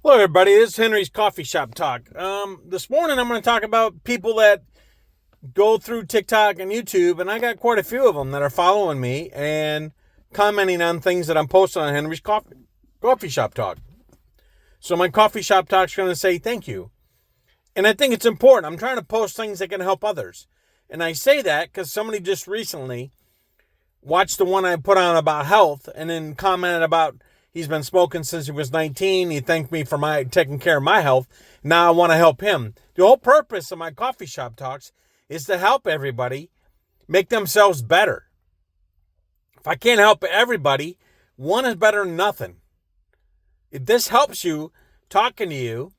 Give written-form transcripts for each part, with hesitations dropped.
Hello, everybody. This is Henry's Coffee Shop Talk. This morning I'm going to talk about people that go through TikTok and YouTube, and I got quite a few of them that are following me and commenting on things that I'm posting on Henry's Coffee Shop Talk. So my Coffee Shop Talk is going to say thank you. And I think it's important. I'm trying to post things that can help others. And I say that because somebody just recently watched the one I put on about health and then commented about he's been smoking since he was 19. He thanked me for taking care of my health. Now I want to help him. The whole purpose of my coffee shop talks is to help everybody make themselves better. If I can't help everybody, one is better than nothing. If this helps you, talking to you,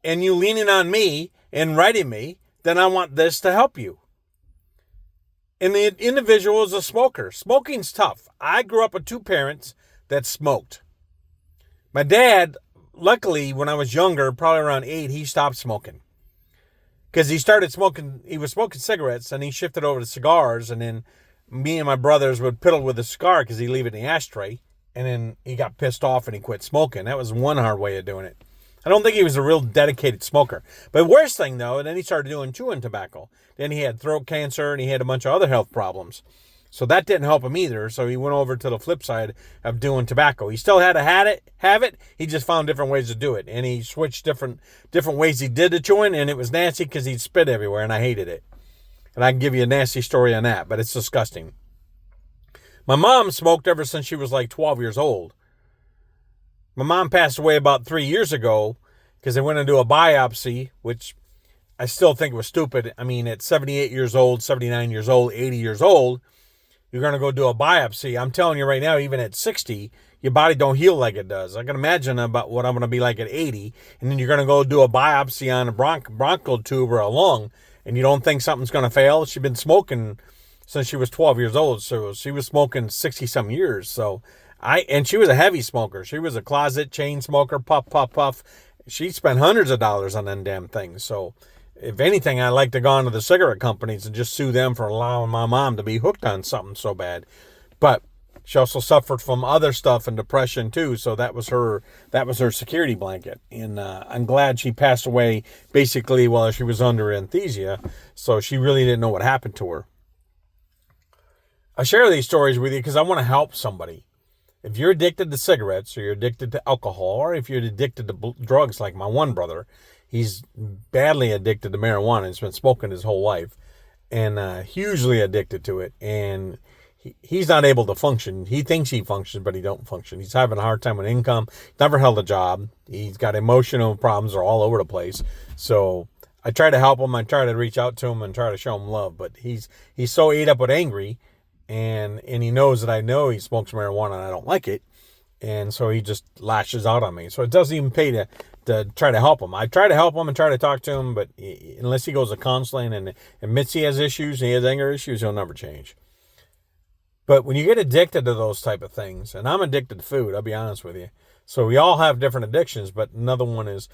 and you leaning on me and writing me, then I want this to help you. And the individual is a smoker. Smoking's tough. I grew up with two parents that smoked. My dad, luckily, when I was younger, probably around 8, he stopped smoking. Because he started smoking, he was smoking cigarettes, and he shifted over to cigars, and then me and my brothers would piddle with the cigar because he'd leave it in the ashtray, and then he got pissed off and he quit smoking. That was one hard way of doing it. I don't think he was a real dedicated smoker. But the worst thing, though, then he started chewing tobacco. Then he had throat cancer, and he had a bunch of other health problems. So that didn't help him either. So he went over to the flip side of doing tobacco. He still had to have it. He just found different ways to do it. And he switched different ways he did the chewing. And it was nasty because he'd spit everywhere. And I hated it. And I can give you a nasty story on that. But it's disgusting. My mom smoked ever since she was like 12 years old. My mom passed away about 3 years ago because they went to do a biopsy, which I still think was stupid. I mean, at 78 years old, 79 years old, 80 years old, you're going to go do a biopsy. I'm telling you right now, even at 60, your body don't heal like it does. I can imagine about what I'm going to be like at 80. And then you're going to go do a biopsy on a bronchial tube or a lung, and you don't think something's going to fail. She's been smoking since she was 12 years old. So she was smoking 60-some years. And she was a heavy smoker. She was a closet chain smoker, puff, puff, puff. She spent hundreds of dollars on them damn things. So if anything, I'd like to go on to the cigarette companies and just sue them for allowing my mom to be hooked on something so bad. But she also suffered from other stuff and depression too. So that was her security blanket. And I'm glad she passed away basically while she was under anesthesia. So she really didn't know what happened to her. I share these stories with you because I want to help somebody. If you're addicted to cigarettes, or you're addicted to alcohol, or if you're addicted to drugs like my one brother, he's badly addicted to marijuana. He's been smoking his whole life and hugely addicted to it. And he's not able to function. He thinks he functions, but he don't function. He's having a hard time with income. Never held a job. He's got emotional problems are all over the place. So I try to help him. I try to reach out to him and try to show him love. But he's so ate up with angry. And he knows that I know he smokes marijuana and I don't like it. And so he just lashes out on me. So it doesn't even pay to try to help him. I try to help him and try to talk to him, but unless he goes to counseling and admits he has issues, and he has anger issues, he'll never change. But when you get addicted to those type of things, and I'm addicted to food, I'll be honest with you. So we all have different addictions, but another one is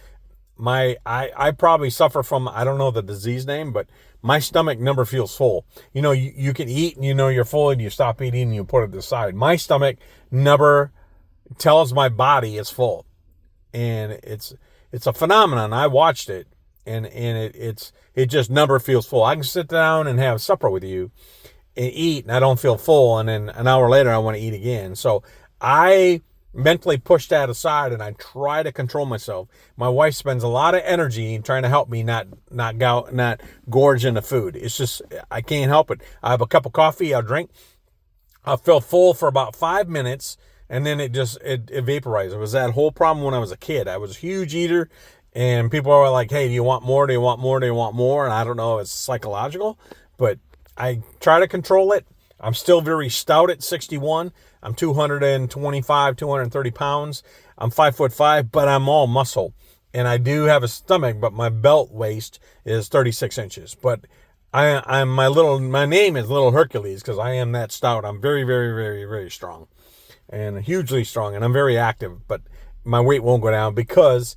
I probably suffer from, I don't know the disease name, but my stomach never feels full. You know, you can eat and you know you're full and you stop eating and you put it aside. My stomach never tells my body it's full. And it's a phenomenon. I watched it and it just never feels full. I can sit down and have supper with you and eat and I don't feel full. And then an hour later I want to eat again. So I mentally push that aside and I try to control myself. My wife spends a lot of energy in trying to help me not gorge into food. It's just, I can't help it. I have a cup of coffee, I'll drink, I'll feel full for about 5 minutes and then it vaporizes. It was that whole problem when I was a kid. I was a huge eater and people were like, hey, do you want more? Do you want more? Do you want more? And I don't know if it's psychological, but I try to control it. I'm still very stout at 61. I'm 225, 230 pounds. I'm 5'5", but I'm all muscle. And I do have a stomach, but my belt waist is 36 inches. But my name is Little Hercules because I am that stout. I'm very, very, very, very strong and hugely strong. And I'm very active, but my weight won't go down because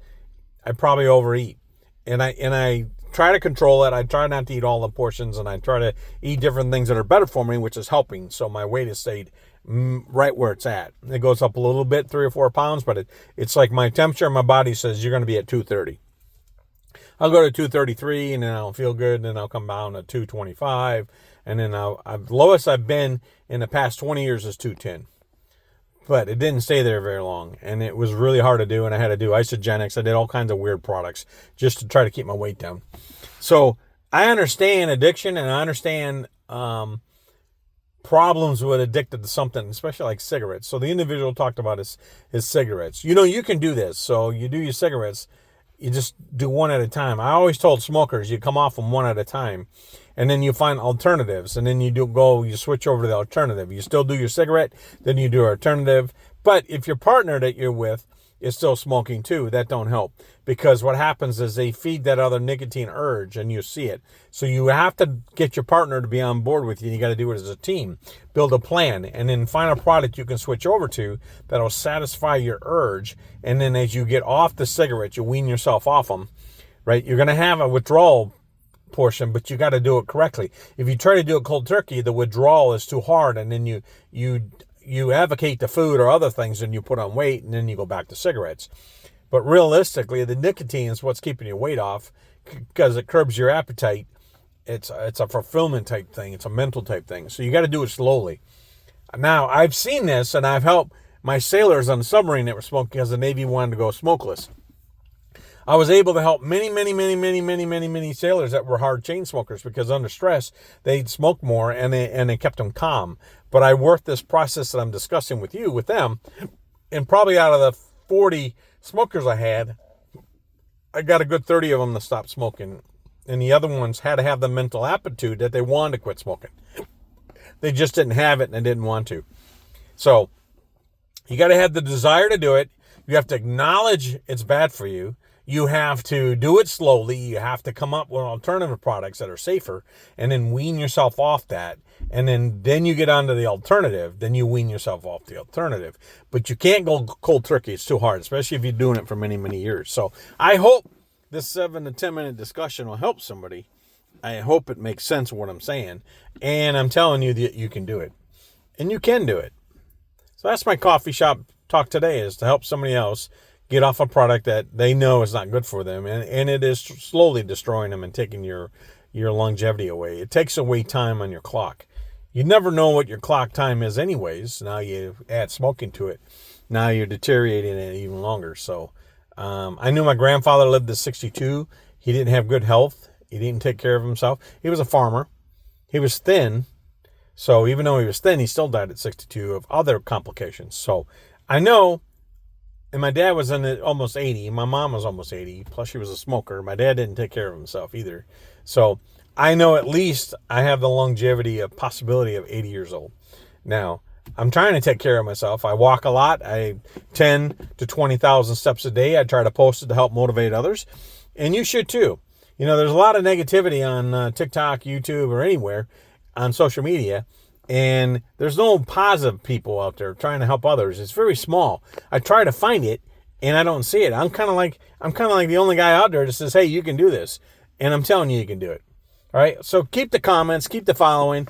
I probably overeat. And I try to control it. I try not to eat all the portions and I try to eat different things that are better for me, which is helping. So my weight has stayed right where it's at. It goes up a little bit, 3 or 4 pounds, but it's like my temperature in my body says you're going to be at 230. I'll go to 233 and then I'll feel good, and then I'll come down to 225, and then lowest I've been in the past 20 years is 210. But it didn't stay there very long, and it was really hard to do, and I had to do isogenics. I did all kinds of weird products just to try to keep my weight down. So I understand addiction, and I understand problems with addicted to something, especially like cigarettes. So the individual talked about his cigarettes. You can do this. So you do your cigarettes, you just do one at a time. I always told smokers, you come off them one at a time, and then you find alternatives, and then you switch over to the alternative. You still do your cigarette, then you do an alternative. But if your partner that you're with is still smoking too, that don't help, because what happens is they feed that other nicotine urge, and you see it. So you have to get your partner to be on board with you. You got to do it as a team. Build a plan, and then find a product you can switch over to that'll satisfy your urge. And then as you get off the cigarette, you wean yourself off them, right? You're going to have a withdrawal portion, but you got to do it correctly. If you try to do it cold turkey, the withdrawal is too hard, and then you advocate the food or other things, and you put on weight, and then you go back to cigarettes. But realistically, the nicotine is what's keeping your weight off, because it curbs your appetite. It's a fulfillment type thing. It's a mental type thing. So you got to do it slowly. Now, I've seen this, and I've helped my sailors on the submarine that were smoking because the Navy wanted to go smokeless. I was able to help many sailors that were hard chain smokers, because under stress, they'd smoke more, and they kept them calm. But I worked this process that I'm discussing with you, with them, and probably out of the 40 smokers I had, I got a good 30 of them to stop smoking. And the other ones had to have the mental aptitude that they wanted to quit smoking. They just didn't have it, and they didn't want to. So you got to have the desire to do it. You have to acknowledge it's bad for you. You have to do it slowly. You have to come up with alternative products that are safer, and then wean yourself off that. And then you get onto the alternative. Then you wean yourself off the alternative. But you can't go cold turkey. It's too hard, especially if you're doing it for many years. So I hope this 7 to 10 minute discussion will help somebody. I hope it makes sense of what I'm saying. And I'm telling you that you can do it. And you can do it. So that's my coffee shop talk today, is to help somebody else get off a product that they know is not good for them, and it is slowly destroying them and taking your longevity away. It takes away time on your clock. You never know what your clock time is anyways. Now you add smoking to it. Now you're deteriorating it even longer. So I knew my grandfather lived to 62. He didn't have good health. He didn't take care of himself. He was a farmer. He was thin. So even though he was thin, he still died at 62 of other complications. So I know. And my dad was almost 80. My mom was almost 80. Plus, she was a smoker. My dad didn't take care of himself either. So I know at least I have the longevity of possibility of 80 years old. Now, I'm trying to take care of myself. I walk a lot. I 10 to 20,000 steps a day. I try to post it to help motivate others. And you should too. There's a lot of negativity on TikTok, YouTube, or anywhere on social media. And there's no positive people out there trying to help others. It's very small. I try to find it, and I don't see it. I'm kind of like the only guy out there that says, hey, you can do this. And I'm telling you can do it. All right? So keep the comments. Keep the following.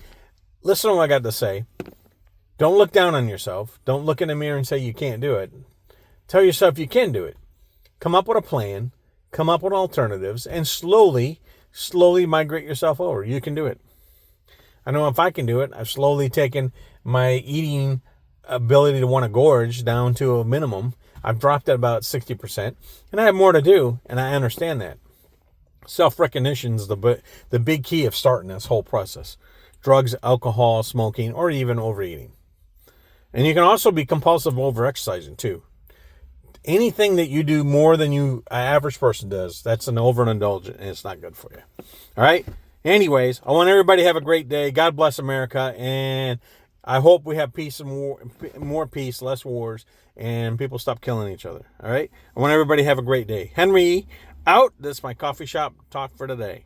Listen to what I got to say. Don't look down on yourself. Don't look in the mirror and say you can't do it. Tell yourself you can do it. Come up with a plan. Come up with alternatives. And slowly migrate yourself over. You can do it. I know if I can do it. I've slowly taken my eating ability to want to gorge down to a minimum. I've dropped at about 60%, and I have more to do, and I understand that. Self-recognition is the big key of starting this whole process. Drugs, alcohol, smoking, or even overeating. And you can also be compulsive over-exercising too. Anything that you do more than an average person does, that's an overindulgent, and it's not good for you. All right? Anyways, I want everybody to have a great day. God bless America, and I hope we have peace and more peace, less wars, and people stop killing each other. All right? I want everybody to have a great day. Henry out. This is my coffee shop talk for today.